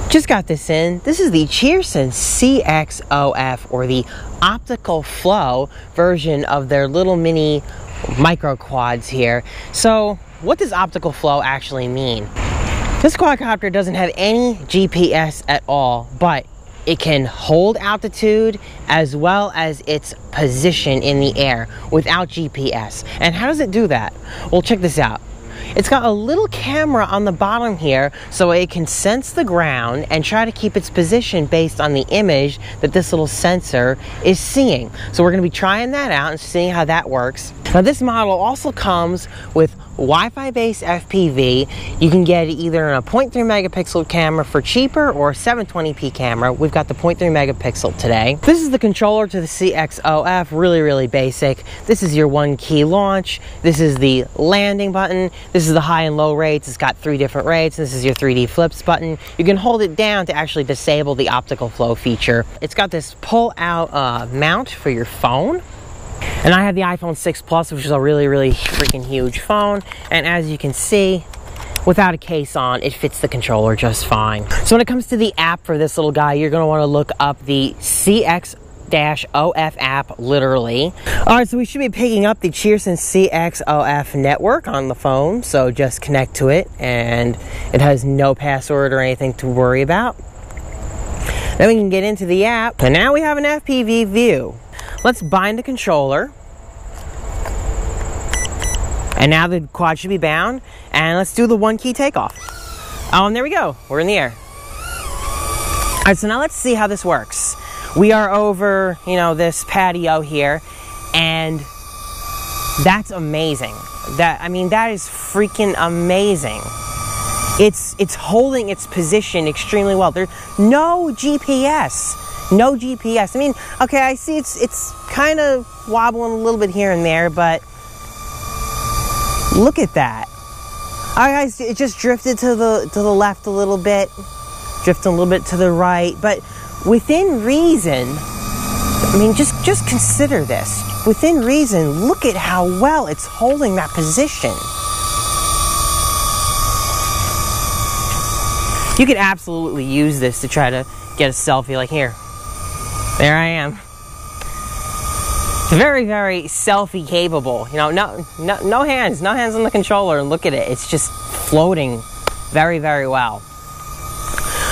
Just got this in. This is the Cheerson CX-OF, or the Optical Flow version of their little mini micro quads here. So what does Optical Flow actually mean? This quadcopter doesn't have any GPS at all, but it can hold altitude as well as its position in the air without GPS. And how does it do that? Well, check this out. It's got a little camera on the bottom here, so it can sense the ground and try to keep its position based on the image that this little sensor is seeing. So we're going to be trying that out and seeing how that works. Now this model also comes with Wi-Fi-based FPV. You can get it either in a 0.3 megapixel camera for cheaper or a 720p camera. We've got the 0.3 megapixel today. This is the controller to the CXOF, really basic. This is your 1-key launch. This is the landing button. This is the high and low rates. It's got 3 different rates. This is your 3D flips button. You can hold it down to actually disable the optical flow feature. It's got this pull-out mount for your phone. And I have the iPhone 6 Plus, which is a really freaking huge phone. And as you can see, without a case on, it fits the controller just fine. So when it comes to the app for this little guy, you're going to want to look up the CXOF app, literally. Alright, so we should be picking up the Cheerson CX-OF network on the phone. So just connect to it, and it has no password or anything to worry about. Then we can get into the app, and now we have an FPV view. Let's bind the controller. And now the quad should be bound. And let's do the 1-key takeoff. Oh, and there we go. We're in the air. All right, so now let's see how this works. We are over, this patio here. And that's amazing. That is freaking amazing. It's holding its position extremely well. There's no GPS. No GPS. Okay, I see it's kind of wobbling a little bit here and there, but look at that. All right, guys, it just drifted to the left a little bit, drifting a little bit to the right, but within reason. Just consider this. Within reason, look at how well it's holding that position. You could absolutely use this to try to get a selfie, like here. There I am. Very selfie capable. No hands on the controller, and look at it. It's just floating very well.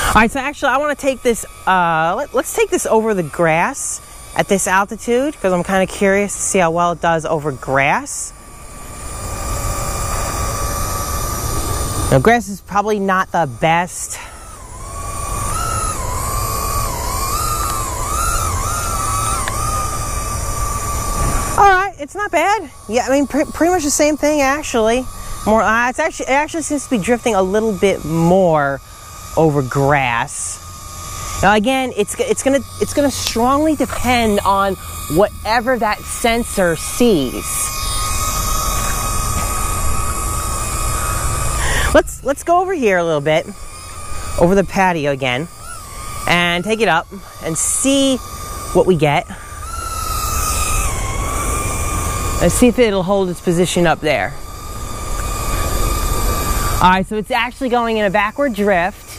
All right, so actually I want to take this, let's take this over the grass at this altitude, because I'm kind of curious to see how well it does over grass. Now, grass is probably not the best. It's not bad. Yeah, pretty much the same thing actually. More, it actually seems to be drifting a little bit more over grass. Now again, it's gonna strongly depend on whatever that sensor sees. Let's go over here a little bit, over the patio again, and take it up and see what we get. Let's see if it'll hold its position up there. Alright, so it's actually going in a backward drift.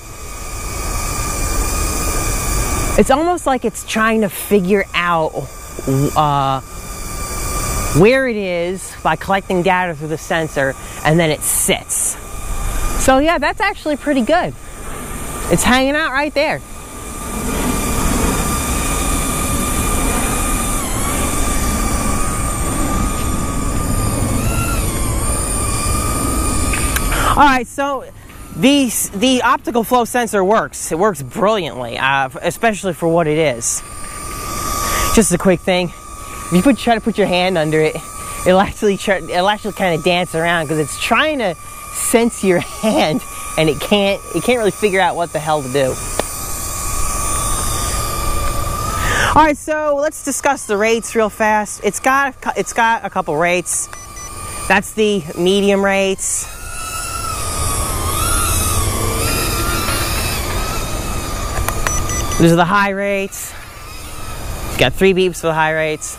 It's almost like it's trying to figure out where it is by collecting data through the sensor, and then it sits. So yeah, that's actually pretty good. It's hanging out right there. Alright, so the optical flow sensor works. It works brilliantly, especially for what it is. Just a quick thing. If you try to put your hand under it, it'll actually kind of dance around, because it's trying to sense your hand, and it can't really figure out what the hell to do. Alright, so let's discuss the rates real fast. It's got a couple rates. That's the medium rates. These are the high rates. It's got 3 beeps for the high rates.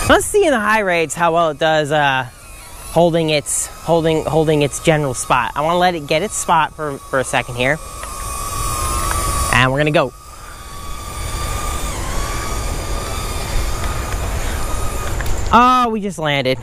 Let's see in the high rates how well it does holding its general spot. I want to let it get its spot for a second here. And we're gonna go. Oh, we just landed.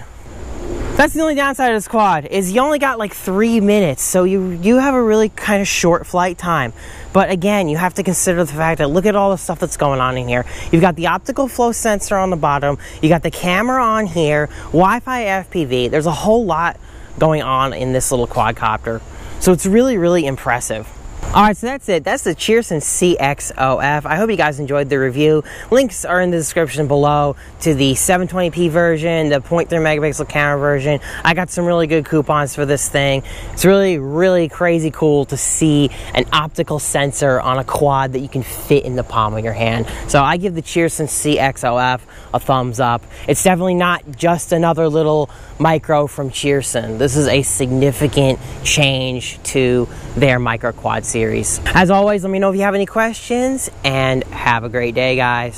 That's the only downside of this quad, is you only got like 3 minutes, so you have a really kind of short flight time. But again, you have to consider the fact that look at all the stuff that's going on in here. You've got the optical flow sensor on the bottom, you got the camera on here, Wi-Fi FPV. There's a whole lot going on in this little quadcopter. So it's really, really impressive. Alright, so that's it. That's the Cheerson CX-OF. I hope you guys enjoyed the review. Links are in the description below to the 720p version, the 0.3 megapixel camera version. I got some really good coupons for this thing. It's really, really crazy cool to see an optical sensor on a quad that you can fit in the palm of your hand. So I give the Cheerson CX-OF a thumbs up. It's definitely not just another little micro from Cheerson. This is a significant change to their micro quad series. As always, let me know if you have any questions, and have a great day, guys.